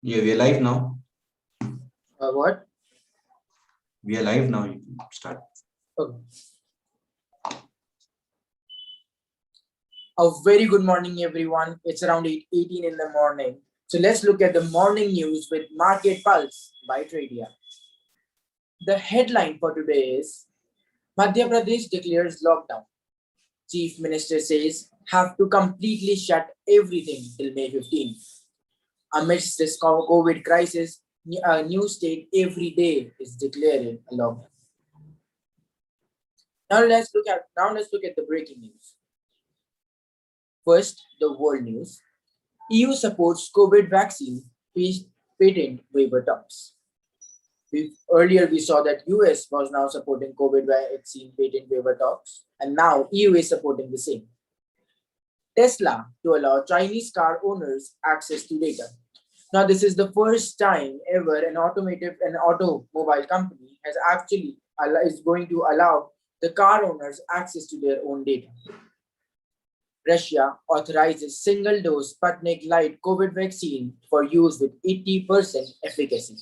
Yeah, we are live now. What? We are live now. You can start. Okay. A very good morning, everyone. It's around 8:18 in the morning. So let's look at the morning news with Market Pulse by Tradia. The headline for today is Madhya Pradesh declares lockdown. Chief Minister says have to completely shut everything till May 15th. Amidst this COVID crisis, a new state every day is declaring a lockdown. Now let's look at the breaking news. First, the world news. EU supports COVID vaccine patent waiver talks. Earlier, we saw that US was now supporting COVID vaccine patent waiver talks, and now EU is supporting the same. Tesla to allow Chinese car owners access to data. Now, this is the first time ever an automobile company has actually is going to allow the car owners access to their own data. Russia authorizes single-dose Sputnik Light COVID vaccine for use with 80% efficacy.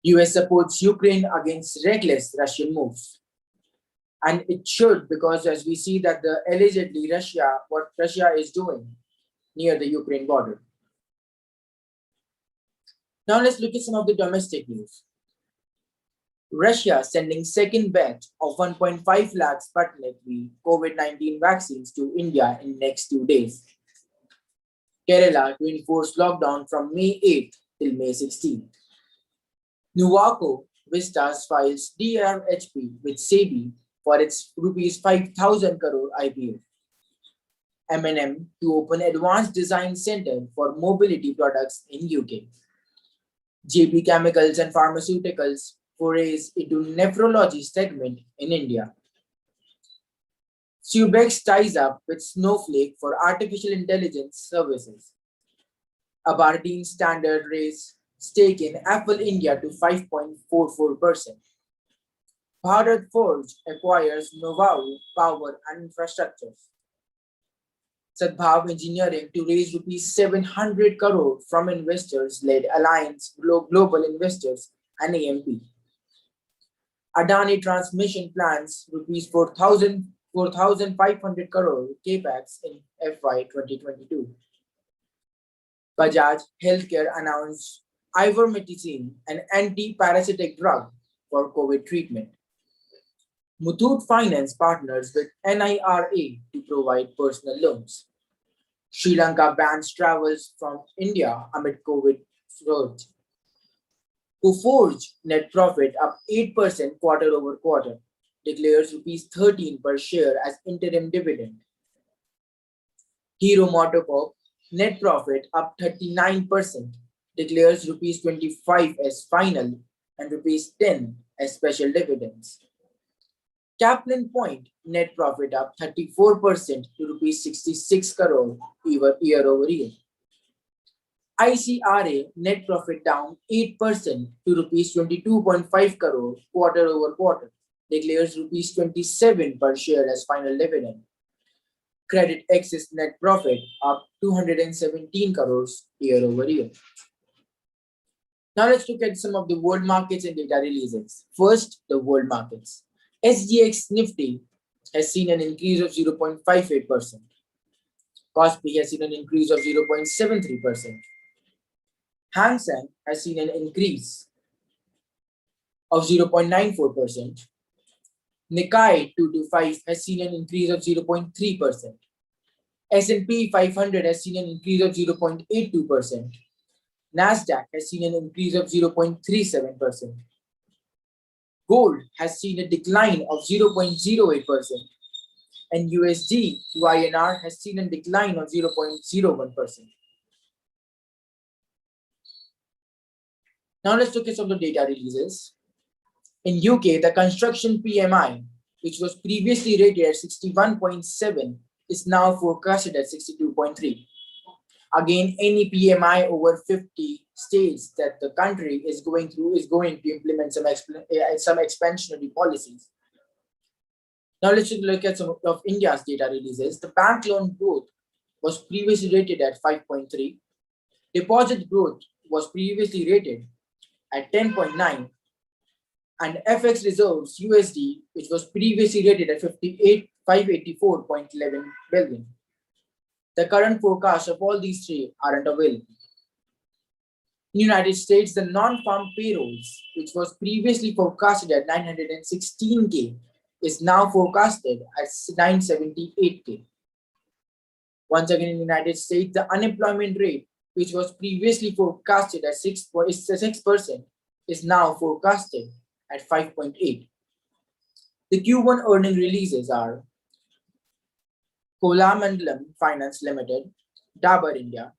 US supports Ukraine against reckless Russian moves. And it should, because as we see that what Russia is doing near the Ukraine border. Now let's look at some of the domestic news. Russia sending second batch of 1.5 lakh Sputnik V COVID-19 vaccines to India in next 2 days. Kerala to enforce lockdown from May 8th till May 16th. Nuvoco Vistas files DRHP with SEBI for its rupees 5,000 crore IPO. M&M to open advanced design center for mobility products in UK. JB Chemicals and Pharmaceuticals forays into nephrology segment in India. Subex ties up with Snowflake for artificial intelligence services. Aberdeen Standard raised stake in Apple India to 5.44%. Bharat Forge acquires Novavu Power and Infrastructures. Sadbhav Engineering to raise rupees 700 crore from investors-led Alliance Global Investors and AMP. Adani Transmission plans rupees 4,500 crore capex in FY 2022. Bajaj Healthcare announced ivermectin, an anti-parasitic drug for COVID treatment. Muthoot Finance partners with NIRA to provide personal loans. Sri Lanka bans travels from India amid COVID surge. Coforge net profit up 8% quarter over quarter, declares rupees 13 per share as interim dividend. Hero MotoCorp net profit up 39%, declares rupees 25 as final and rupees 10 as special dividends. Kaplan Point net profit up 34% to rupees 66 crore year over year. ICRA net profit down 8% to rupees 22.5 crore quarter over quarter, declares rupees 27 per share as final dividend. Credit excess net profit up 217 crores year over year. Now let's look at some of the world markets and data releases. First, the world markets. SGX Nifty has seen an increase of 0.58%. Kospi has seen an increase of 0.73%. Hang Seng has seen an increase of 0.94%. Nikkei 225 has seen an increase of 0.3%. S&P 500 has seen an increase of 0.82%. Nasdaq has seen an increase of 0.37%. Gold has seen a decline of 0.08%. And USD to INR has seen a decline of 0.01%. Now let's look at some of the data releases. In UK, the construction PMI, which was previously rated at 61.7, is now forecasted at 62.3. Again, any PMI over 50 states that the country is going to implement some expansionary policies. Now let's look at some of India's data releases. The bank loan growth was previously rated at 5.3. Deposit growth was previously rated at 10.9. And FX reserves USD, which was previously rated at 584.11 billion. The current forecast of all these three aren't available. In the United States, the non-farm payrolls, which was previously forecasted at 916K, is now forecasted at 978K. Once again, in the United States, the unemployment rate, which was previously forecasted at 6%, is now forecasted at 5.8. The Q1 earning releases are Kolamandalam Finance Limited, Dabur India,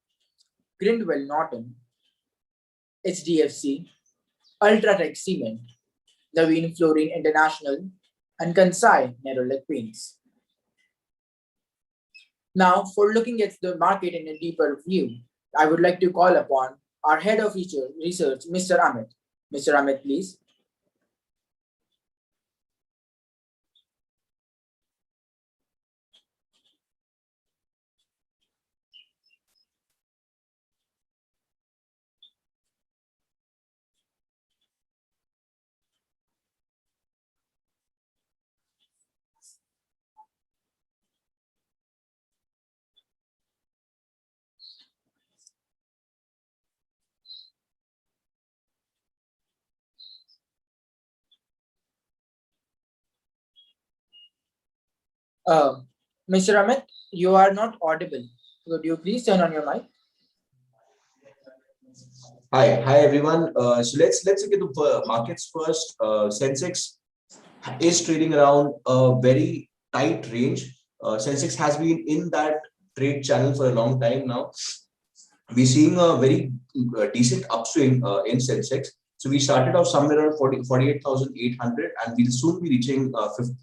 Grindwell Norton, HDFC, Ultratech Cement, Naveen Fluorine International, and Kansai Nerolac Paints. Now, for looking at the market in a deeper view, I would like to call upon our Head of Research, Mr. Amit. Mr. Amit, please. Mr. Amit, you are not audible. Could you please turn on your mic? Hi everyone. So let's look at the markets first. Sensex is trading around a very tight range. Sensex has been in that trade channel for a long time now. We're seeing a very decent upswing in Sensex. So we started off somewhere around 48,800, and we'll soon be reaching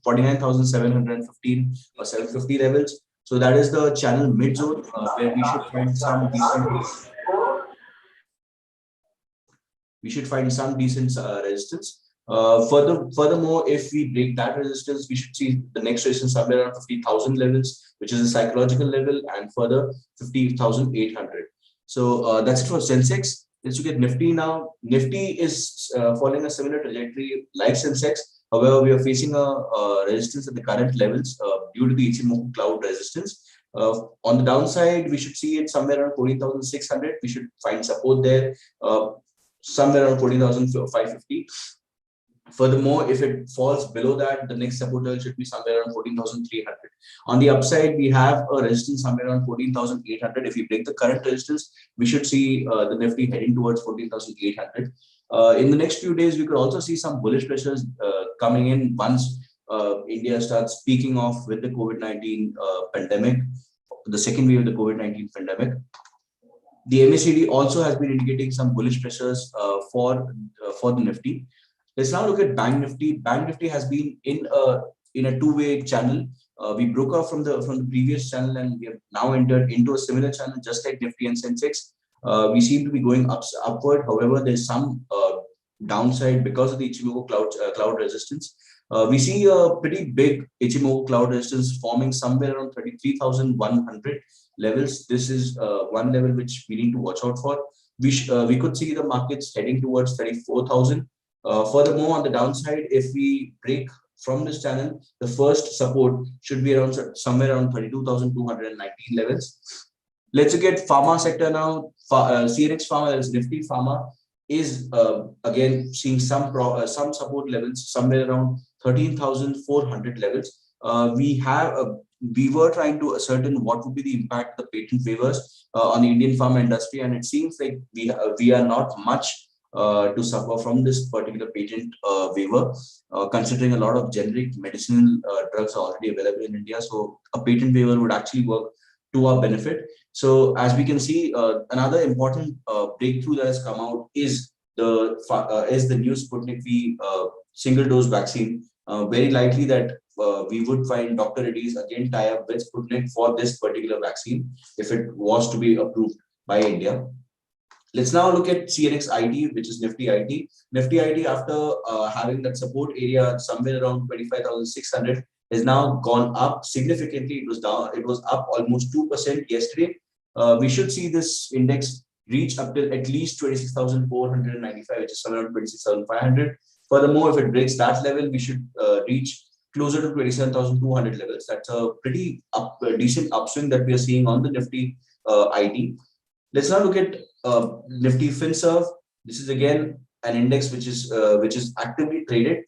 49,715 or 750 levels. So that is the channel mid zone where we should find some decent resistance. Furthermore, if we break that resistance, we should see the next resistance somewhere around 50,000 levels, which is a psychological level, and further 50,800. So that's it for Sensex. Let's look at Nifty now. Nifty is following a similar trajectory like Sensex. However, we are facing a resistance at the current levels due to the Ichimoku cloud resistance. On the downside, we should see it somewhere around 14,600. We should find support there, somewhere around 14,550. Furthermore, if it falls below that, the next support level should be somewhere around 14,300. On the upside, we have a resistance somewhere around 14,800. If we break the current resistance, we should see the Nifty heading towards 14,800. In the next few days, we could also see some bullish pressures coming in once India starts peaking off with the COVID-19 pandemic, the second wave of the COVID-19 pandemic. The MACD also has been indicating some bullish pressures for the Nifty. Let's now look at Bank Nifty. Bank Nifty has been in a two-way channel. We broke off from the previous channel, and we have now entered into a similar channel, just like Nifty and Sensex. We seem to be going upward. However, there's some downside because of the Ichimoku cloud resistance. We see a pretty big Ichimoku cloud resistance forming somewhere around 33,100 levels. This is one level which we need to watch out for. We could see the markets heading towards 34,000. Furthermore, on the downside, if we break from this channel, the first support should be around somewhere around 32,219 levels. Let's look at pharma sector now. CNX Pharma, that is Nifty Pharma, is again seeing some support levels somewhere around 13,400 levels. We were trying to ascertain what would be the impact of the patent waivers on the Indian pharma industry, and it seems like we are not much to suffer from this particular patent waiver, considering a lot of generic medicinal drugs are already available in India. So a patent waiver would actually work to our benefit. So as we can see, another important breakthrough that has come out is the new Sputnik V single dose vaccine. Very likely that we would find Dr. Reddy's again tie up with Sputnik for this particular vaccine if it was to be approved by India. Let's now look at CNX IT, which is Nifty IT. Nifty IT, after having that support area somewhere around 25,600, has now gone up significantly. It was down. It was up almost 2% yesterday. We should see this index reach up till at least 26,495, which is somewhere around 26,500. Furthermore, if it breaks that level, we should reach closer to 27,200 levels. That's a pretty decent upswing that we are seeing on the Nifty IT. Let's now look at Nifty FinServ. This is again an index which is actively traded.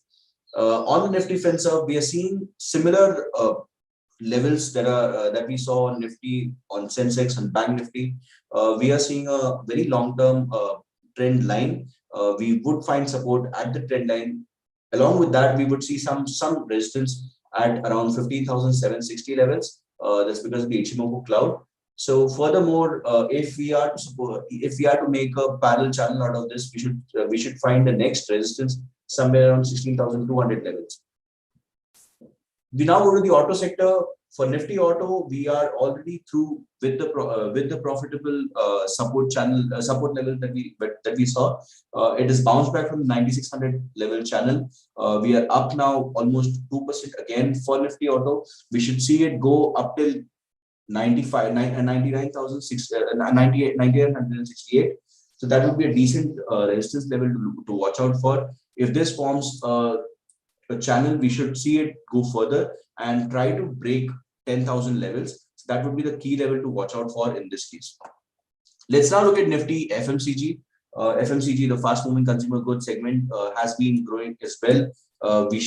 On the Nifty FinServ, we are seeing similar levels that we saw on Nifty, on Sensex and Bank Nifty. We are seeing a very long-term trend line. We would find support at the trend line. Along with that, we would see some resistance at around 15,760 levels. That's because of the Ichimoku cloud. So furthermore, if we are to make a parallel channel out of this, we should find the next resistance somewhere around 16,200 levels. We now go to the auto sector. For Nifty Auto, we are already through with the profitable support level that we saw. It is bounced back from the 9,600 level channel. We are up now almost 2% again for Nifty Auto. We should see it go up till 99,968. So that would be a decent resistance level to watch out for. If this forms a channel, we should see it go further and try to break 10,000 levels. So that would be the key level to watch out for in this case. Let's now look at Nifty FMCG. FMCG, the fast moving consumer goods segment, has been growing as well. We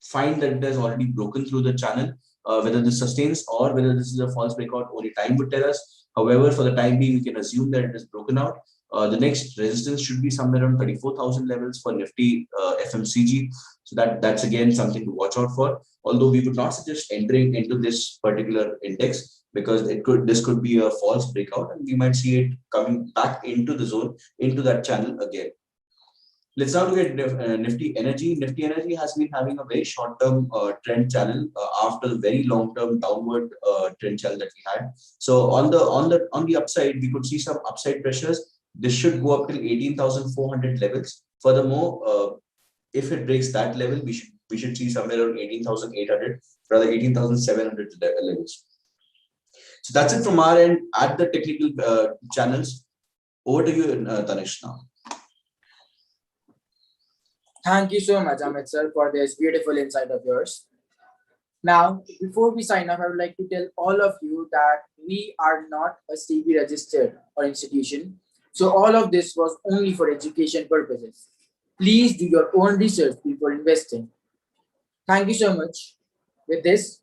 find that it has already broken through the channel. Whether this sustains or whether this is a false breakout, only time would tell us. However, for the time being, we can assume that it is broken out. The next resistance should be somewhere around 34,000 levels for Nifty FMCG. So that's again something to watch out for. Although we would not suggest entering into this particular index because this could be a false breakout and we might see it coming back into the zone, into that channel again. Let's now look at Nifty Energy. Nifty Energy has been having a very short-term trend channel after the very long-term downward trend channel that we had. So on the upside, we could see some upside pressures. This should go up till 18,400 levels. Furthermore, if it breaks that level, we should see somewhere around 18,800, rather 18,700 levels. So that's it from our end at the technical channels. Over to you, Tanish now. Thank you so much, Amit sir, for this beautiful insight of yours. Now, before we sign off, I would like to tell all of you that we are not a SEBI registered or institution. So all of this was only for education purposes. Please do your own research before investing. Thank you so much. With this,